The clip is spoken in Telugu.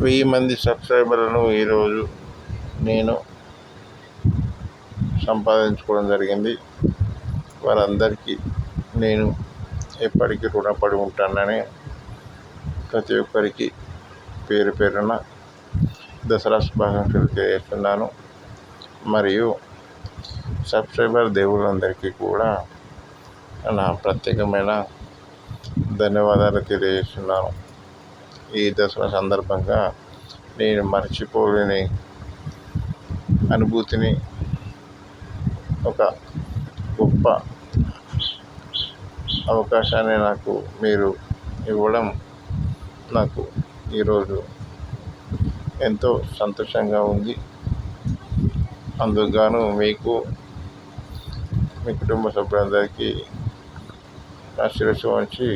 1000 మంది సబ్స్క్రైబర్లను ఈరోజు నేను సంపాదించుకోవడం జరిగింది. వారందరికీ నేను ఎప్పటికీ రుణపడి ఉంటానని ప్రతి ఒక్కరికి పేరు పేరున దసరా శుభాకాంక్షలు తెలియజేస్తున్నాను. మరియు సబ్స్క్రైబర్ దేవుళ్ళందరికీ కూడా నా ప్రత్యేకమైన ధన్యవాదాలు తెలియజేస్తున్నాను. ఈ దసరా సందర్భంగా నేను మర్చిపోలేని అనుభూతిని, ఒక గొప్ప అవకాశాన్ని నాకు మీరు ఇవ్వడం నాకు ఈరోజు ఎంతో సంతోషంగా ఉంది. అందుకు గాను మీకు, మీ కుటుంబ సభ్యులందరికీ నా శిరస్సు వంచి